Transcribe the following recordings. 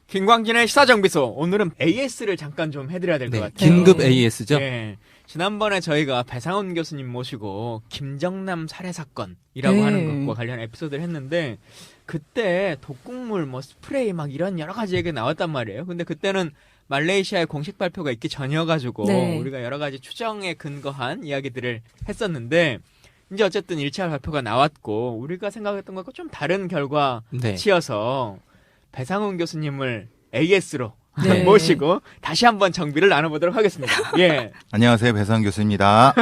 김광진의 시사정비소. 오늘은 AS를 잠깐 좀 해드려야 될 것 같아요. 긴급 AS죠? 네. 지난번에 저희가 배상훈 교수님 모시고 김정남 살해 사건이라고 하는 것과 관련 에피소드를 했는데 그때 독극물, 뭐 스프레이 막 이런 여러 가지 얘기가 나왔단 말이에요. 근데 그때는 말레이시아의 공식 발표가 있기 전이어가지고 우리가 여러 가지 추정에 근거한 이야기들을 했었는데 이제 어쨌든 1차 발표가 나왔고 우리가 생각했던 것과 좀 다른 결과치여서 배상훈 교수님을 AS로 모시고 다시 한번 정비를 나눠보도록 하겠습니다. 예. 안녕하세요, 배상훈 교수입니다.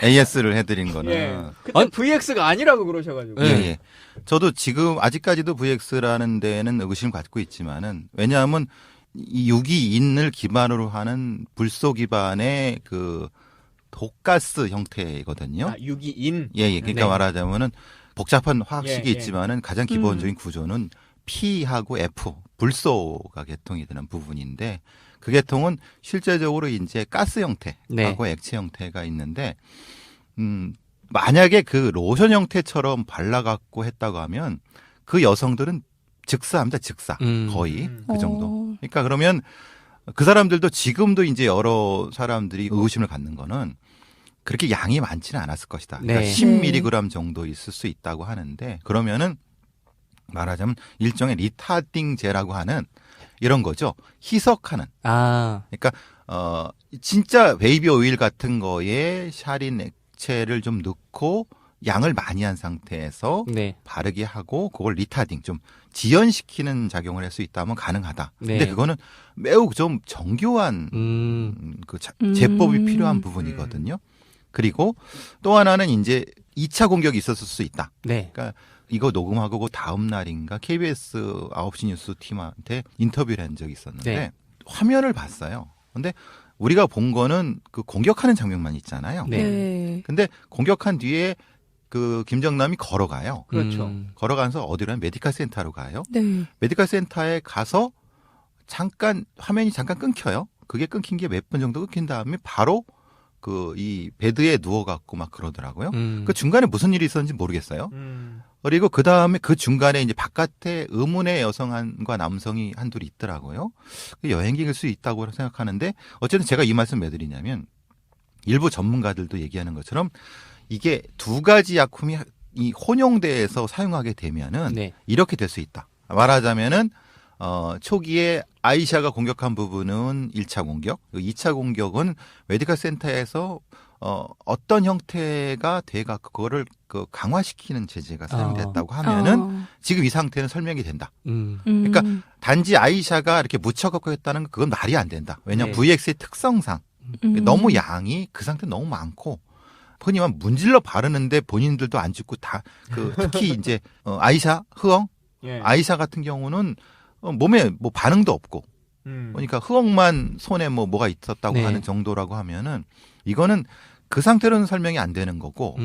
AS를 해드린 거는 그때 VX가 아니라고 그러셔가지고. 예. 저도 지금 아직까지도 VX라는 데는 의구심을 갖고 있지만은 왜냐하면 이 유기인을 기반으로 하는 불소 기반의 그 독가스 형태거든요. 아, 유기인. 예. 그러니까 말하자면은 복잡한 화학식이 있지만은 가장 기본적인 구조는 P하고 F, 불소가 개통이 되는 부분인데 그 계통은 실제적으로 이제 가스 형태하고 액체 형태가 있는데, 만약에 그 로션 형태처럼 발라갖고 했다고 하면 그 여성들은 즉사합니다, 즉사. 거의 그 정도. 그러니까 그러면 그 사람들도 지금도 이제 여러 사람들이 의구심을 갖는 거는 그렇게 양이 많지는 않았을 것이다. 그러니까 10mg 정도 있을 수 있다고 하는데 그러면은 말하자면 일종의 리타딩제라고 하는 이런 거죠. 희석하는. 그러니까 진짜 베이비 오일 같은 거에 샤린 액체를 좀 넣고 양을 많이 한 상태에서 바르게 하고 그걸 리타딩 좀 지연시키는 작용을 할 수 있다면 가능하다. 근데 그거는 매우 좀 정교한 그 제법이 필요한 부분이거든요. 그리고 또 하나는 이제 2차 공격이 있었을 수 있다. 그러니까 이거 녹음하고 그 다음 날인가 KBS 9시 뉴스 팀한테 인터뷰를 한 적이 있었는데 화면을 봤어요. 근데 우리가 본 거는 그 공격하는 장면만 있잖아요. 근데 공격한 뒤에 그 김정남이 걸어가요. 그렇죠. 걸어가면서 어디로 가면 메디컬 센터로 가요. 메디컬 센터에 가서 잠깐 화면이 잠깐 끊겨요. 그게 끊긴 게 몇 분 정도 끊긴 다음에 바로 그 이 베드에 누워갖고 막 그러더라고요. 그 중간에 무슨 일이 있었는지 모르겠어요. 그리고 그 다음에 그 중간에 이제 바깥에 의문의 여성과 남성이 한둘이 있더라고요. 여행객일 수 있다고 생각하는데 어쨌든 제가 이 말씀 왜 드리냐면 일부 전문가들도 얘기하는 것처럼 이게 두 가지 약품이 이 혼용돼서 사용하게 되면은 이렇게 될 수 있다. 말하자면은 초기에 아이샤가 공격한 부분은 1차 공격, 2차 공격은 메디컬 센터에서 어떤 형태가 돼가 그거를 그 강화시키는 제재가 사용됐다고 하면은 지금 이 상태는 설명이 된다. 그러니까 단지 아이샤가 이렇게 묻혀갖고 했다는 건 그건 말이 안 된다. 왜냐하면 VX의 특성상 너무 양이 그 상태 너무 많고 흔히 말 문질러 바르는데 본인들도 안 죽고 다 그 특히 이제 아이샤 흐엉 아이샤 같은 경우는 몸에 뭐 반응도 없고 그러니까 흐엉만 손에 뭐가 있었다고 하는 정도라고 하면은 이거는 그 상태로는 설명이 안 되는 거고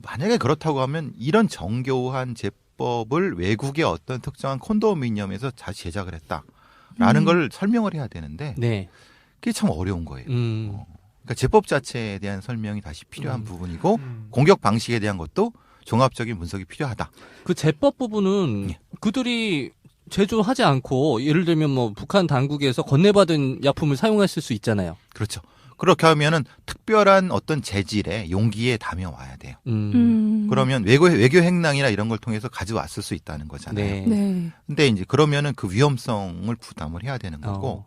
만약에 그렇다고 하면 이런 정교한 제법을 외국의 어떤 특정한 콘도미니엄에서 다시 제작을 했다라는 걸 설명을 해야 되는데 그게 참 어려운 거예요. 그러니까 제법 자체에 대한 설명이 다시 필요한 부분이고 공격 방식에 대한 것도 종합적인 분석이 필요하다. 그 제법 부분은 그들이 제조하지 않고 예를 들면 뭐 북한 당국에서 건네받은 약품을 사용했을 수 있잖아요. 그렇죠. 그렇게 하면은 특별한 어떤 재질의 용기에 담아와야 돼요. 그러면 외교 행랑이나 이런 걸 통해서 가져왔을 수 있다는 거잖아요. 근데 이제 그러면은 그 위험성을 부담을 해야 되는 거고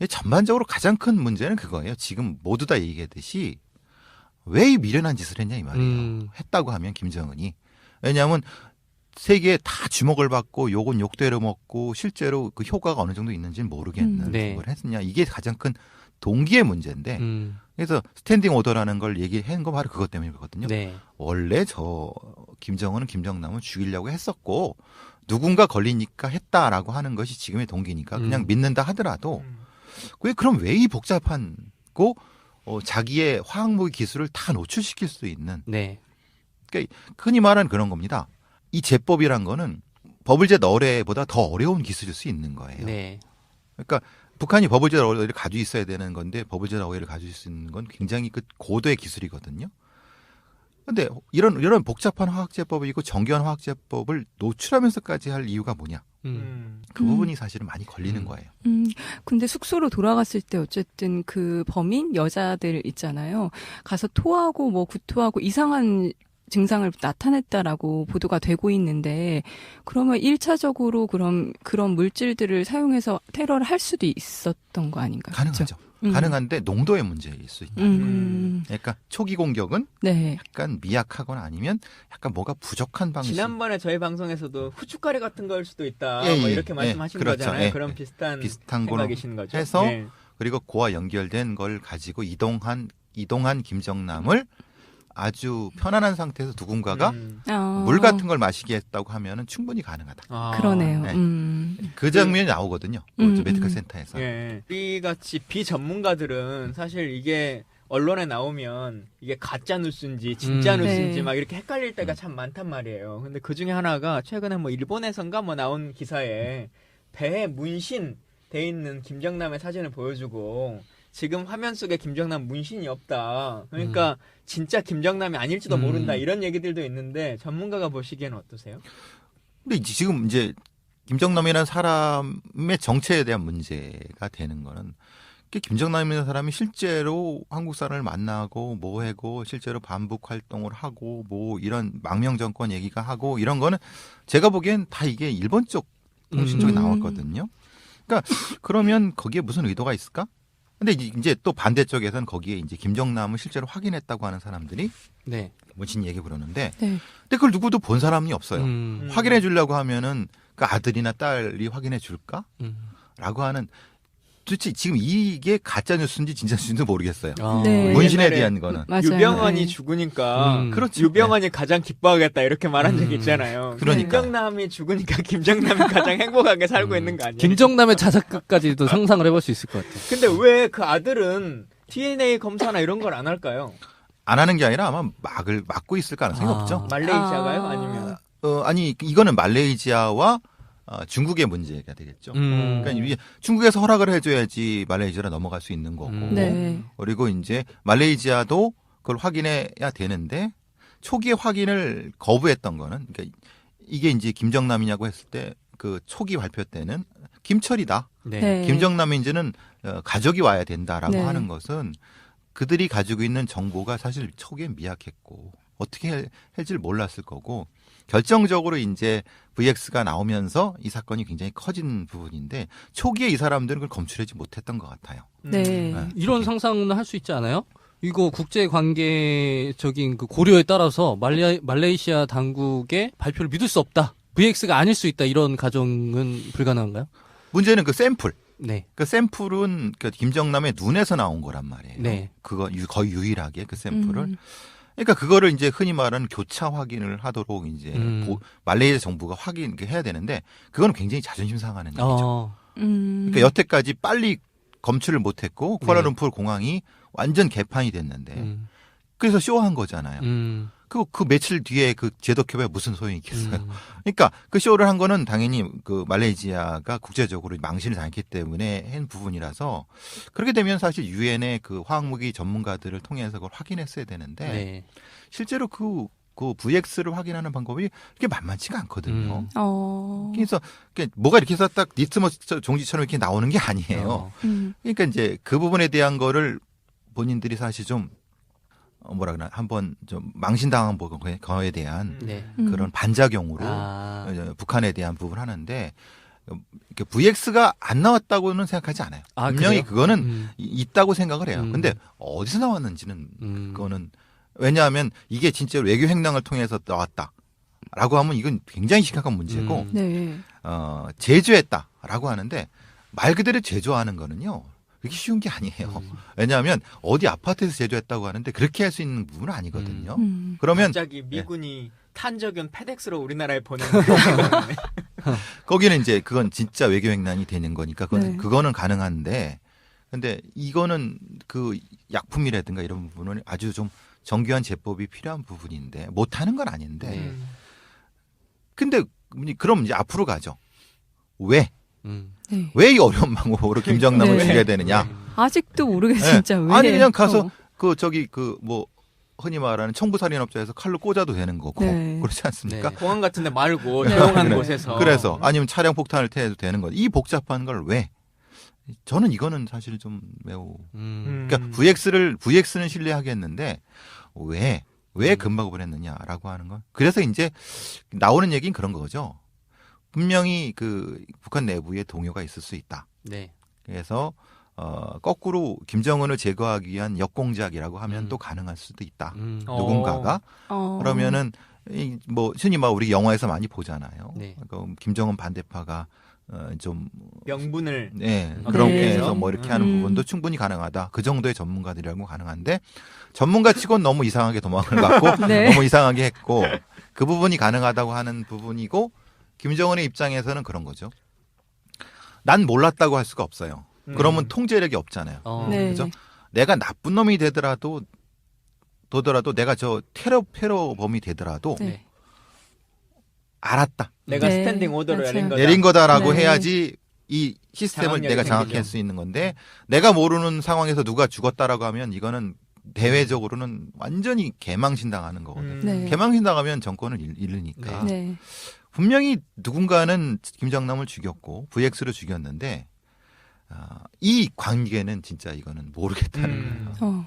전반적으로 가장 큰 문제는 그거예요. 지금 모두 다 얘기했듯이 왜 이 미련한 짓을 했냐 이 말이에요. 했다고 하면 김정은이. 왜냐하면 세계에 다 주목을 받고 욕은 욕대로 먹고 실제로 그 효과가 어느 정도 있는지는 모르겠는 걸 했느냐. 이게 가장 큰 동기의 문제인데 그래서 스탠딩 오더라는 걸 얘기한 거 바로 그것 때문이거든요. 원래 저 김정은은 김정남은 죽이려고 했었고 누군가 걸리니까 했다라고 하는 것이 지금의 동기니까 그냥 믿는다 하더라도 그럼 왜 이 복잡한고 자기의 화학무기 기술을 다 노출시킬 수 있는 그러니까 흔히 말하는 그런 겁니다. 이 제법이란 거는 버블젯 어뢰보다 더 어려운 기술일 수 있는 거예요. 그러니까 북한이 버블젯 어뢰를 가지고 있어야 되는 건데 버블젯 어뢰를 가지고 수 있는 건 굉장히 그 고도의 기술이거든요. 근데 이런 복잡한 화학제법이고 정교한 화학제법을 노출하면서까지 할 이유가 뭐냐? 그 부분이 사실은 많이 걸리는 거예요. 근데 숙소로 돌아갔을 때 어쨌든 그 범인 여자들 있잖아요. 가서 토하고 뭐 구토하고 이상한 증상을 나타냈다라고 보도가 되고 있는데 그러면 1차적으로 그런 물질들을 사용해서 테러를 할 수도 있었던 거 아닌가요? 가능하죠. 그렇죠? 가능한데 농도의 문제일 수 있다. 그러니까 초기 공격은 네. 약간 미약하거나 아니면 약간 뭐가 부족한 방식. 지난번에 저희 방송에서도 후춧가리 같은 걸 수도 있다. 예, 뭐 예, 이렇게 말씀하신 그렇죠. 거잖아요. 예, 그런 예. 비슷한 걸로 생각이신 거죠. 해서 네. 그리고 그와 연결된 걸 가지고 이동한 김정남을 아주 편안한 상태에서 누군가가 물 같은 걸 마시게 했다고 하면은 충분히 가능하다. 그러네요. 네. 그 장면이 나오거든요. 메디컬 센터에서. 예. 우리 같이 비전문가들은 사실 이게 언론에 나오면 이게 가짜 뉴스인지 진짜 뉴스인지 네. 막 이렇게 헷갈릴 때가 참 많단 말이에요. 근데 그 중에 하나가 최근에 뭐 일본에선가 뭐 나온 기사에 배에 문신 돼 있는 김정남의 사진을 보여주고 지금 화면 속에 김정남 문신이 없다. 그러니까 진짜 김정남이 아닐지도 모른다. 이런 얘기들도 있는데 전문가가 보시기에는 어떠세요? 근데 지금 이제 김정남이라는 사람의 정체에 대한 문제가 되는 거는 김정남이라는 사람이 실제로 한국 사람을 만나고 뭐 하고 실제로 반북 활동을 하고 뭐 이런 망명 정권 얘기가 하고 이런 거는 제가 보기엔 다 이게 일본 쪽 통신 쪽에 나왔거든요. 그러니까 그러면 거기에 무슨 의도가 있을까? 근데 이제 또 반대쪽에서는 거기에 이제 김정남을 실제로 확인했다고 하는 사람들이 네. 문신 얘기 그러는데 네. 근데 그걸 누구도 본 사람이 없어요. 확인해 주려고 하면은 그 아들이나 딸이 확인해 줄까? 라고 하는 도대체 지금 이게 가짜 뉴스인지 진짜 뉴스인지 모르겠어요. 네. 문신에 대한 거는. 맞아요. 유병헌이 네. 죽으니까 그렇죠. 유병헌이 가장 기뻐하겠다 이렇게 말한 적이 있잖아요. 그러니까. 김정남이 죽으니까 김정남이 가장 행복하게 살고 있는 거 아니에요? 김정남의 자작극까지도 상상을 해볼 수 있을 것 같아요. 근데 왜 그 아들은 DNA 검사나 이런 걸 안 할까요? 안 하는 게 아니라 아마 막고 있을 가능성이 없죠. 말레이시아가요? 아니면? 아니 이거는 말레이시아와 중국의 문제가 되겠죠. 그러니까 이게 중국에서 허락을 해줘야지 말레이시아로 넘어갈 수 있는 거고. 네. 그리고 이제 말레이시아도 그걸 확인해야 되는데 초기에 확인을 거부했던 거는 그러니까 이게 이제 김정남이냐고 했을 때 그 초기 발표 때는 김철이다. 네. 네. 김정남인지는 가족이 와야 된다라고 네. 하는 것은 그들이 가지고 있는 정보가 사실 초기에 미약했고 어떻게 할지를 몰랐을 거고 결정적으로 이제 VX가 나오면서 이 사건이 굉장히 커진 부분인데 초기에 이 사람들은 그걸 검출하지 못했던 것 같아요. 네. 이런 상상은 할 수 있지 않아요? 이거 국제 관계적인 그 고려에 따라서 말레이시아 당국의 발표를 믿을 수 없다. VX가 아닐 수 있다. 이런 가정은 불가능한가요? 문제는 그 샘플. 네. 그 샘플은 그 김정남의 눈에서 나온 거란 말이에요. 네. 그거 거의 유일하게 그 샘플을. 그러니까 그거를 이제 흔히 말하는 교차 확인을 하도록 이제 말레이시아 정부가 해야 되는데 그거는 굉장히 자존심 상하는 일이죠. 그러니까 여태까지 빨리 검출을 못했고 쿠알라룸푸르 공항이 완전 개판이 됐는데 그래서 쇼한 거잖아요. 그 며칠 뒤에 그 제도협에 무슨 소용이 있겠어요. 그러니까 그 쇼를 한 거는 당연히 그 말레이시아가 국제적으로 망신을 당했기 때문에 한 부분이라서 그렇게 되면 사실 유엔의 그 화학무기 전문가들을 통해서 그걸 확인했어야 되는데 네. 실제로 그 VX를 확인하는 방법이 그렇게 만만치가 않거든요. 그래서 뭐가 이렇게 해서 딱 리트머스 종지처럼 이렇게 나오는 게 아니에요. 그러니까 이제 그 부분에 대한 거를 본인들이 사실 좀 뭐라 그러나 한번 좀 망신당한 거에 대한 네. 그런 반작용으로 북한에 대한 부분을 하는데 VX가 안 나왔다고는 생각하지 않아요. 분명히 그래요? 그거는 있다고 생각을 해요. 근데 어디서 나왔는지는 그거는 왜냐하면 이게 진짜 외교 횡령을 통해서 나왔다라고 하면 이건 굉장히 심각한 문제고 네. 제조했다라고 하는데 말 그대로 제조하는 거는요. 그렇게 쉬운 게 아니에요. 왜냐하면 어디 아파트에서 제조했다고 하는데 그렇게 할 수 있는 부분은 아니거든요. 그러면 갑자기 미군이 탄저균 페덱스로 우리나라에 보내는 거기는 이제 그건 진짜 외교 횡단이 되는 거니까 그거는 가능한데 근데 이거는 그 약품이라든가 이런 부분은 아주 좀 정교한 제법이 필요한 부분인데 못하는 건 아닌데 근데 그럼 이제 앞으로 가죠. 왜? 네. 왜 이 어려운 방법으로 김정남을 죽여야 되느냐? 아직도 모르겠어요, 진짜 왜? 아니 그냥 가서 흔히 말하는 청부살인업자에서 칼로 꽂아도 되는 거고 네. 그렇지 않습니까? 네. 공항 같은데 말고 네. 조용한 네. 곳에서. 그래서 아니면 차량 폭탄을 태워도 되는 거. 이 복잡한 걸 왜? 저는 이거는 사실 좀 매우 그러니까 VX는 신뢰하겠는데 왜 금박업을 했느냐라고 하는 건 그래서 이제 나오는 얘기는 그런 거죠. 분명히 그 북한 내부에 동요가 있을 수 있다. 네. 그래서 거꾸로 김정은을 제거하기 위한 역공작이라고 하면 또 가능할 수도 있다. 누군가가 그러면은 뭐 흔히 막 우리 영화에서 많이 보잖아요. 네. 그러니까 김정은 반대파가 좀 명분을 그런 네. 게해서 뭐 이렇게 하는 부분도 충분히 가능하다. 그 정도의 전문가들이라고 가능한데 전문가 치곤 너무 이상하게 도망을 갔고 네. 너무 이상하게 했고 그 부분이 가능하다고 하는 부분이고 김정은의 입장에서는 그런 거죠. 난 몰랐다고 할 수가 없어요. 그러면 통제력이 없잖아요. 네. 그죠? 내가 나쁜 놈이 되더라도 내가 저 테러범이 되더라도 네. 알았다. 내가 네. 스탠딩 오더를 맞아요. 내린 거다라고 네. 해야지 이 시스템을 장악력이 내가 생기죠. 장악할 수 있는 건데 내가 모르는 상황에서 누가 죽었다라고 하면 이거는 대외적으로는 완전히 개망신당하는 거거든요. 네. 개망신당하면 정권을 잃으니까 네. 분명히 누군가는 김정남을 죽였고 VX를 죽였는데 이 관계는 진짜 이거는 모르겠다는 거예요.